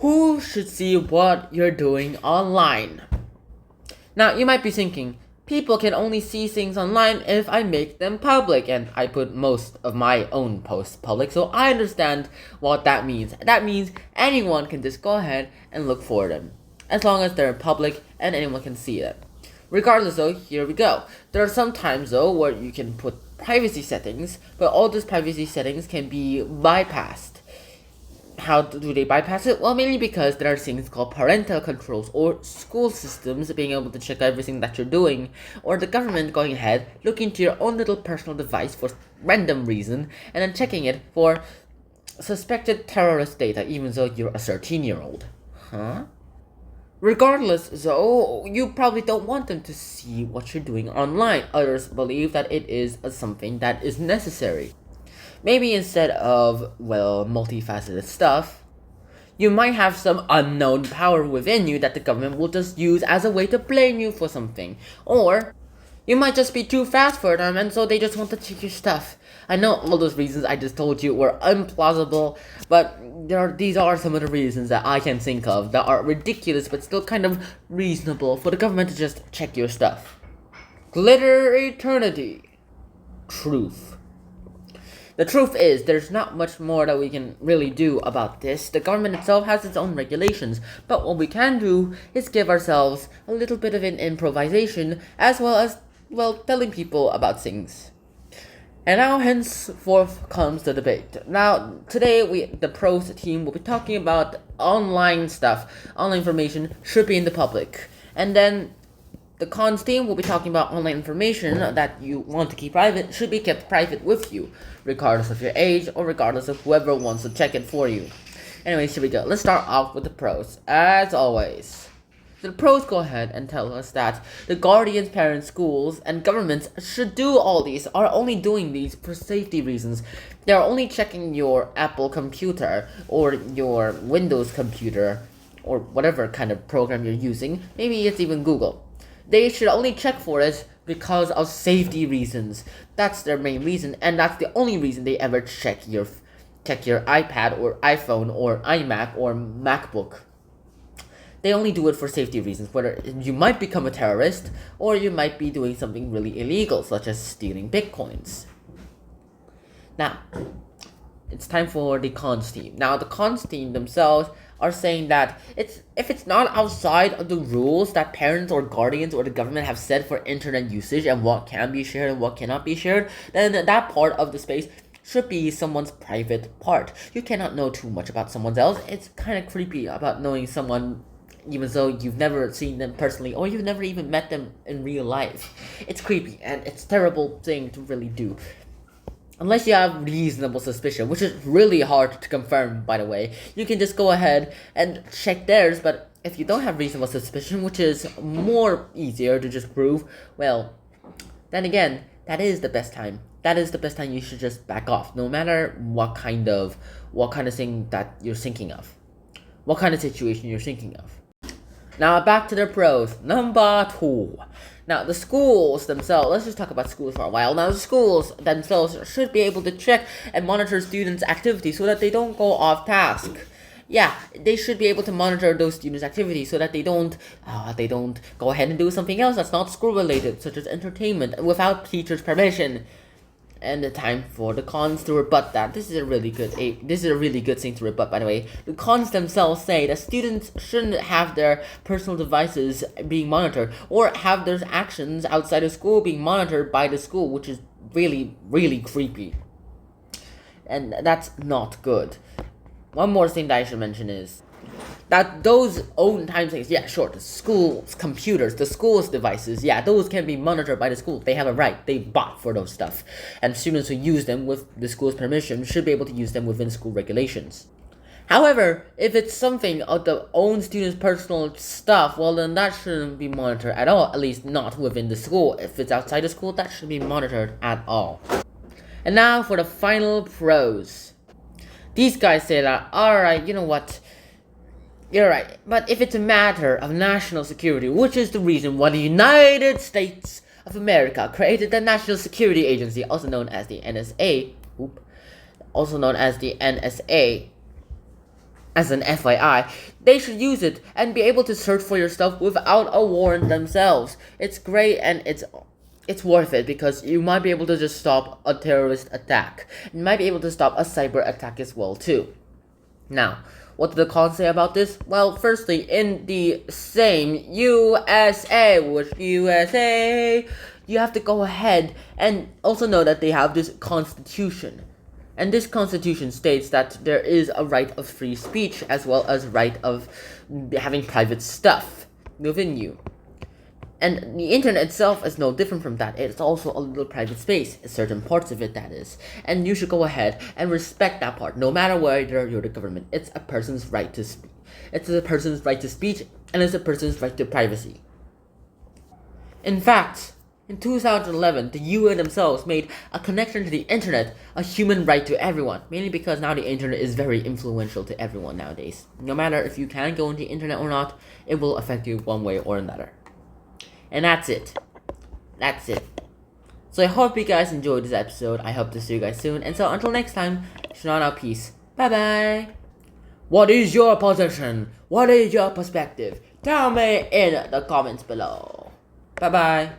Who should see what you're doing online? Now, you might be thinking, people can only see things online if I make them public, and I put most of my own posts public, so I understand what that means. That means anyone can just go ahead and look for them, as long as they're public and anyone can see them. Regardless though, here we go. There are some times though where you can put privacy settings, but all those privacy settings can be bypassed. How do they bypass it? Well, mainly because there are things called parental controls or school systems being able to check everything that you're doing, or the government going ahead, looking to your own little personal device for random reason, and then checking it for suspected terrorist data, even though you're a 13-year-old. Huh? Regardless, though, you probably don't want them to see what you're doing online. Others believe that it is something that is necessary. Maybe instead of, well, multifaceted stuff, you might have some unknown power within you that the government will just use as a way to blame you for something. Or you might just be too fast for them, and so they just want to check your stuff. I know all those reasons I just told you were implausible, but these are some of the reasons that I can think of that are ridiculous but still kind of reasonable for the government to just check your stuff. Glitter eternity. Truth. The truth is, there's not much more that we can really do about this. The government itself has its own regulations, but what we can do is give ourselves a little bit of an improvisation, as well as, well, telling people about things. And now, henceforth, comes the debate. Now, today, the pros team will be talking about online stuff. Online information should be in the public. And then the cons team will be talking about online information that you want to keep private should be kept private with you, regardless of your age or regardless of whoever wants to check it for you. Anyways, here we go. Let's start off with the pros, as always. The pros go ahead and tell us that the guardians, parents, schools, and governments should do all these, are only doing these for safety reasons. They're only checking your Apple computer or your Windows computer or whatever kind of program you're using. Maybe it's even Google. They should only check for it because of safety reasons. That's their main reason, and that's the only reason they ever check your iPad or iPhone or iMac or MacBook. They only do it for safety reasons, whether you might become a terrorist or you might be doing something really illegal, such as stealing bitcoins. Now, it's time for the cons team. Now, the cons team themselves are saying that if it's not outside of the rules that parents or guardians or the government have set for internet usage and what can be shared and what cannot be shared, then that part of the space should be someone's private part. You cannot know too much about someone else. It's kind of creepy about knowing someone even though you've never seen them personally or you've never even met them in real life. It's creepy and it's a terrible thing to really do. Unless you have reasonable suspicion, which is really hard to confirm, by the way. You can just go ahead and check theirs, but if you don't have reasonable suspicion, which is more easier to just prove, well, then again, that is the best time. That is the best time you should just back off, no matter what kind of thing that you're thinking of. What kind of situation you're thinking of. Now back to the pros. Number 2. Now, the schools themselves, let's just talk about schools for a while. Now, the schools themselves should be able to check and monitor students' activity so that they don't go off task. Yeah, they should be able to monitor those students' activities so that they don't go ahead and do something else that's not school-related, such as entertainment, without teachers' permission. And the time for the cons to rebut that. This is a really good thing to rebut, by the way. The cons themselves say that students shouldn't have their personal devices being monitored or have their actions outside of school being monitored by the school, which is really, really creepy. And that's not good. One more thing that I should mention is that those own time things, yeah, sure, the school's computers, the school's devices, yeah, those can be monitored by the school. They have a right. They bought for those stuff. And students who use them with the school's permission should be able to use them within school regulations. However, if it's something of the own student's personal stuff, well, then that shouldn't be monitored at all, at least not within the school. If it's outside the school, that shouldn't be monitored at all. And now for the final pros. These guys say that, alright, you know what? You're right, but if it's a matter of national security, which is the reason why the United States of America created the National Security Agency, also known as the NSA, As an FYI, they should use it and be able to search for your stuff without a warrant themselves. It's great and it's worth it because you might be able to just stop a terrorist attack. You might be able to stop a cyber attack as well too. Now, what did the cons say about this? Well, firstly, in the same USA, you have to go ahead and also know that they have this constitution. And this constitution states that there is a right of free speech as well as right of having private stuff within you. And the internet itself is no different from that. It's also a little private space, certain parts of it that is. And you should go ahead and respect that part, no matter whether you're the government. It's a person's right to speak. It's a person's right to speech, and it's a person's right to privacy. In fact, in 2011, the UN themselves made a connection to the internet a human right to everyone, mainly because now the internet is very influential to everyone nowadays. No matter if you can go on the internet or not, it will affect you one way or another. And that's it. So I hope you guys enjoyed this episode. I hope to see you guys soon. And so until next time, Shanana, peace. Bye bye. What is your position? What is your perspective? Tell me in the comments below. Bye bye.